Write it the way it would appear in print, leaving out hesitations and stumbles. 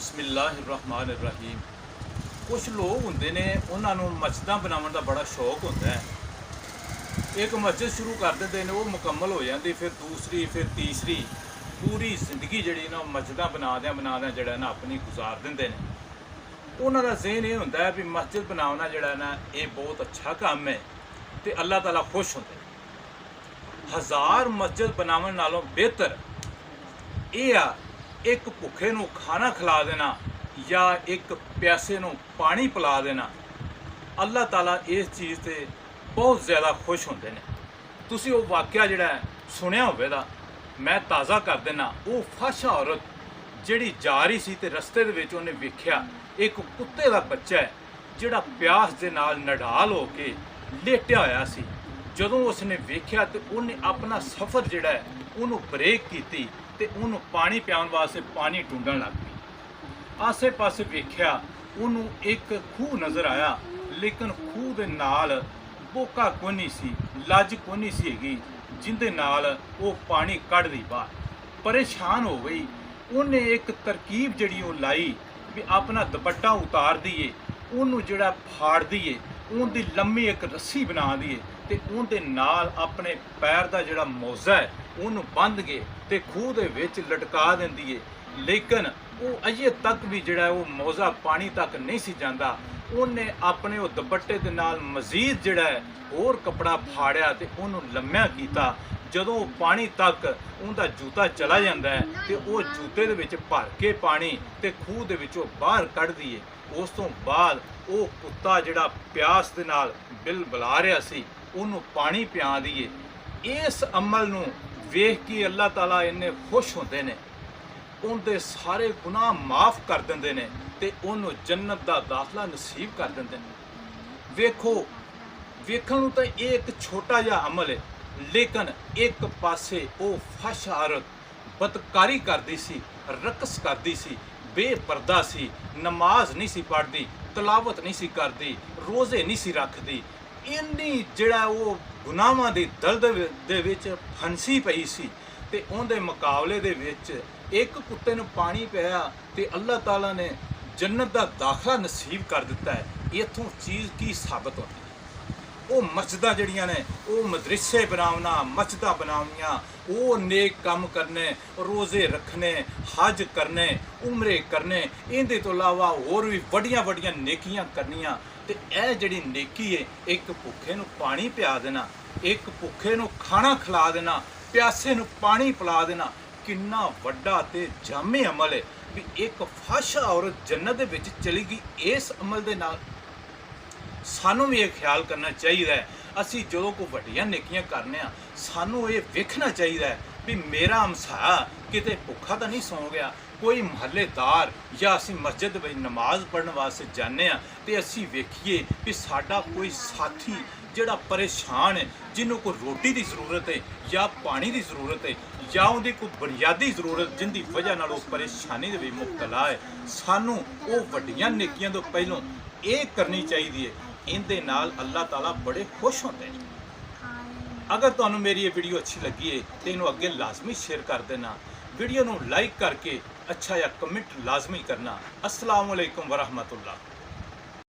बिस्मिल्लाहिर्रहमानिर्रहीम। कुछ लोग होंगे ने उन्होंने मस्जिदां बनाने का बड़ा शौक होता है। एक मस्जिद शुरू कर देते हैं, वो मुकम्मल हो जाती, फिर दूसरी, फिर तीसरी, पूरी जिंदगी जी ना मस्जिदां बनाद्या जड़ा ना अपनी गुजार देंगे ने। उन्होंने ज़हन ये होंदा है भी मस्जिद बनाना जड़ा ना ये बहुत अच्छा काम है तो अल्लाह ताला खुश होंगे। हज़ार मस्जिद बनावन नालों बेहतर ये आ एक भुखे नूं खाना खिला देना या एक प्यासे नूं पानी पिला देना। अल्लाह ताला इस चीज़ से बहुत ज़्यादा खुश होंदे ने। तुसीं वो वाक़या जिहड़ा सुनिया होवेगा, मैं ताज़ा कर देना। वो फाशा औरत जिहड़ी जा रही सी ते रस्ते दे विच उहने वेख्या एक कुत्ते दा बच्चा है जिहड़ा प्यास दे नाल नडाल हो के लेटिया होया सी। जदों उसने वेख्या ते उहने अपना सफ़र जिहड़ा है उहनूं ब्रेक कीती ते उहनूं पानी पियाउण वास्ते पानी ढूंढण लग पई। आसे पासे वेख्या उहनूं एक खूह नज़र आया, लेकिन खूह दे नाल बोका कोई नहीं सी, लज कोई नहीं सी हैगी जिंदे नाल वो पानी कढ़ दी बाहर। परेशान हो गई, उन्हें एक तरकीब जिहड़ी वो लाई भी अपना दुपट्टा उतार दईए, उन्होंने जिहड़ा फाड़ दईए, उनकी लम्मी एक रस्सी बना दईए ते उनके नाल अपने पैर का जिहड़ा मोजा है उन्होंने बंध के ते खूह दे विच लटका देंदी है। लेकिन वो अजे तक भी जिहड़ा वो मोजा पानी तक नहीं सी जांदा। उन्हें अपने वो दुपट्टे दे नाल मजीद जिहड़ा है होर कपड़ा फाड़िया ते उन्होंने लम्मिया कीता। जदों पानी तक उनका जूता चला जाता है तो वो जूते दे विच भर के पानी ते खूह दे विचों बाहर कढ़ दईए। उस तो बाद वो कुत्ता जिहड़ा प्यास दे नाल बिल बुला रहा सी उन्होंने पानी पिया दईए। इस अमल नूं वेख के अल्लाह ताला इन्ने खुश होंदे ने, उनके सारे गुनाह माफ़ कर देंदे ने ते उन्होंने जन्नत दा दाखला नसीब कर देंदे ने। वेखो वेखण नूं तां ये एक छोटा जिहा अमल है, लेकिन एक पासे वो फाशा औरत बदकारी करदी सी, रकस करदी सी, बेपर्दा सी, नमाज नहीं सी पढ़दी, तलावत नहीं सी करदी, रोज़े नहीं सी रखदी। इन्नी जिहड़ा वो गुनाहां दी दलदल दे विच फंसी पई सी ते उहदे मुकाबले दे विच एक कुत्ते नूं पानी पिया ते अल्लाह ताला ने जन्नत दा दाखला नसीब कर दिता है। इत्थों चीज़ की साबित होती है, वो मस्जिदां जिहड़ियां ने वो मदरसे बनावना, मस्जिदां बनावनियां, वो नेक काम करने, रोज़े रखने, हज करने, उमरे करने, इहदे तो इलावा होर भी वड्डियां वड्डियां नेकियां करनियां। ते यह जिहड़ी नेकी है एक भुखे नूं पानी पिया देना, एक भुखे नूं खाना खिला देना, प्यासे नूं पानी पिला देना, किन्ना वड्डा ते जामे अमल है भी एक फाशा औरत जन्नत दे विच चली गई। इस अमल दे नाल सानू भी यह ख्याल करना चाहिए है, असी जो कोई वड्डियां नेकियां करने आ सानू ये वेखना चाहिए है भी मेरा हमसाया किते भुखा तो नहीं सौ गया। कोई महल्लेदार या असी मस्जिद में नमाज पढ़ने वास्ते जाने तो असी वेखिए भी साडा कोई साथी जिहड़ा परेशान है, जिन्हों को रोटी की ज़रूरत है या पानी की ज़रूरत है या उनकी कोई बुनियादी ज़रूरत जिंदी वजह नाल वो परेशानी दे मुब्तला है, सानू वो वड्डियां नेकियां तो पहलों ये करनी चाहिए है। इनदे नाल अल्लाह ताला बड़े खुश होते हैं। अगर तुहानू मेरी ये वीडियो अच्छी लगी है तो इनू अगे लाजमी शेयर कर देना, वीडियो नू लाइक करके अच्छा या कमेंट लाजमी करना। अस्सलाम वालेकुम वरहमतुल्लाह।